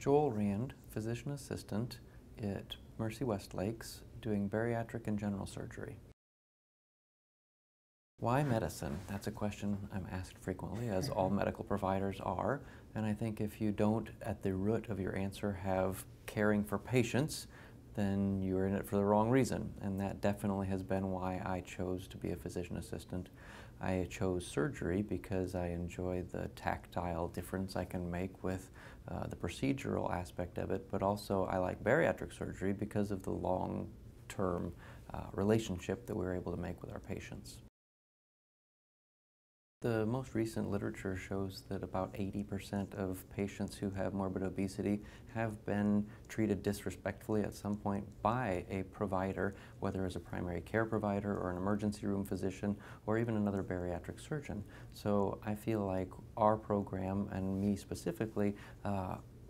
Joel Rand, physician assistant at Mercy Westlakes, doing bariatric and general surgery. Why medicine? That's a question I'm asked frequently, as all medical providers are. And I think if you don't, at the root of your answer, have caring for patients, then you're in it for the wrong reason. And that definitely has been why I chose to be a physician assistant. I chose surgery because I enjoy the tactile difference I can make with the procedural aspect of it, but also I like bariatric surgery because of the long-term relationship that we're able to make with our patients. The most recent literature shows that about 80% of patients who have morbid obesity have been treated disrespectfully at some point by a provider, whether as a primary care provider or an emergency room physician or even another bariatric surgeon. So I feel like our program, and me specifically,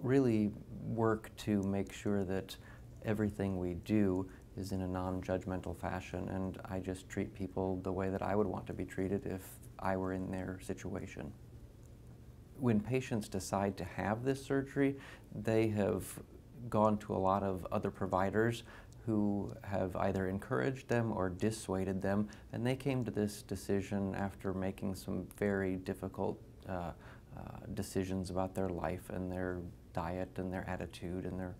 really work to make sure that everything we do is in a non-judgmental fashion, and I just treat people the way that I would want to be treated if I were in their situation. When patients decide to have this surgery, they have gone to a lot of other providers who have either encouraged them or dissuaded them, and they came to this decision after making some very difficult decisions about their life and their diet and their attitude and their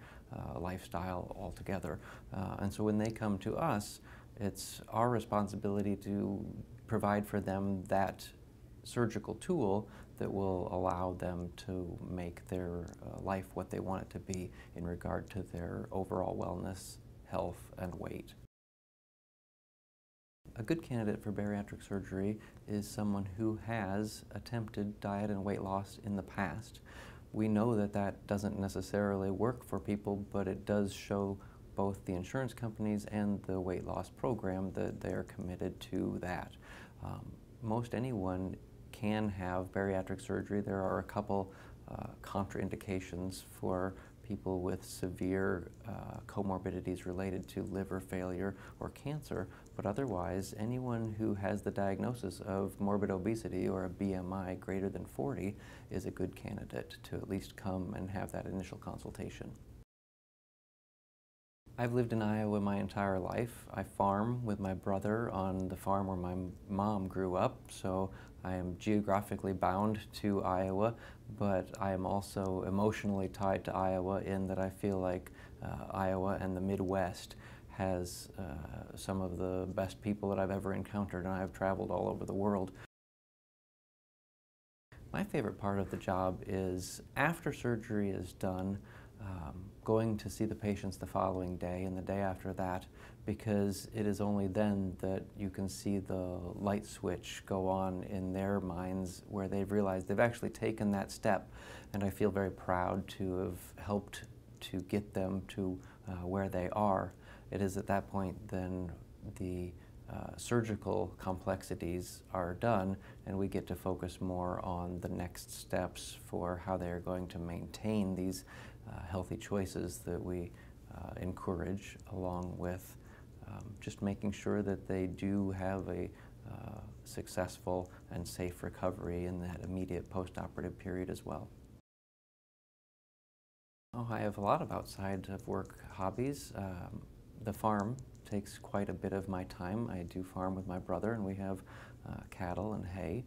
lifestyle altogether. And so when they come to us, it's our responsibility to provide for them that surgical tool that will allow them to make their life what they want it to be in regard to their overall wellness, health, and weight. A good candidate for bariatric surgery is someone who has attempted diet and weight loss in the past. We know that that doesn't necessarily work for people, but it does show both the insurance companies and the weight loss program that they're committed to that. Most anyone can have bariatric surgery. There are a couple contraindications for people with severe comorbidities related to liver failure or cancer, but otherwise anyone who has the diagnosis of morbid obesity or a BMI greater than 40 is a good candidate to at least come and have that initial consultation. I've lived in Iowa my entire life. I farm with my brother on the farm where my mom grew up, so I am geographically bound to Iowa, but I am also emotionally tied to Iowa in that I feel like Iowa and the Midwest has some of the best people that I've ever encountered, and I've traveled all over the world. My favorite part of the job is after surgery is done, going to see the patients the following day and the day after that, because it is only then that you can see the light switch go on in their minds where they've realized they've actually taken that step, and I feel very proud to have helped to get them to where they are. It is at that point then the surgical complexities are done, and we get to focus more on the next steps for how they are going to maintain these healthy choices that we encourage, along with just making sure that they do have a successful and safe recovery in that immediate post-operative period as well. Oh, I have a lot of outside of work hobbies. The farm takes quite a bit of my time. I do farm with my brother, and we have cattle and hay.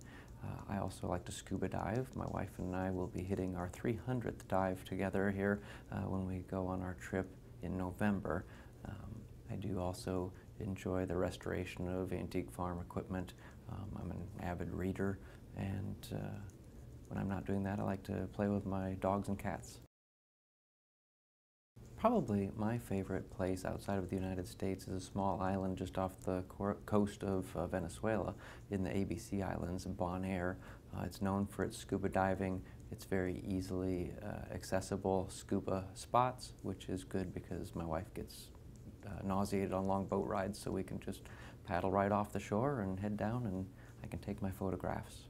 I also like to scuba dive. My wife and I will be hitting our 300th dive together here when we go on our trip in November. I do also enjoy the restoration of antique farm equipment. I'm an avid reader, and when I'm not doing that, I like to play with my dogs and cats. Probably my favorite place outside of the United States is a small island just off the coast of Venezuela in the ABC Islands, Bonaire. It's known for its scuba diving. It's very easily accessible scuba spots, which is good because my wife gets nauseated on long boat rides, so we can just paddle right off the shore and head down, and I can take my photographs.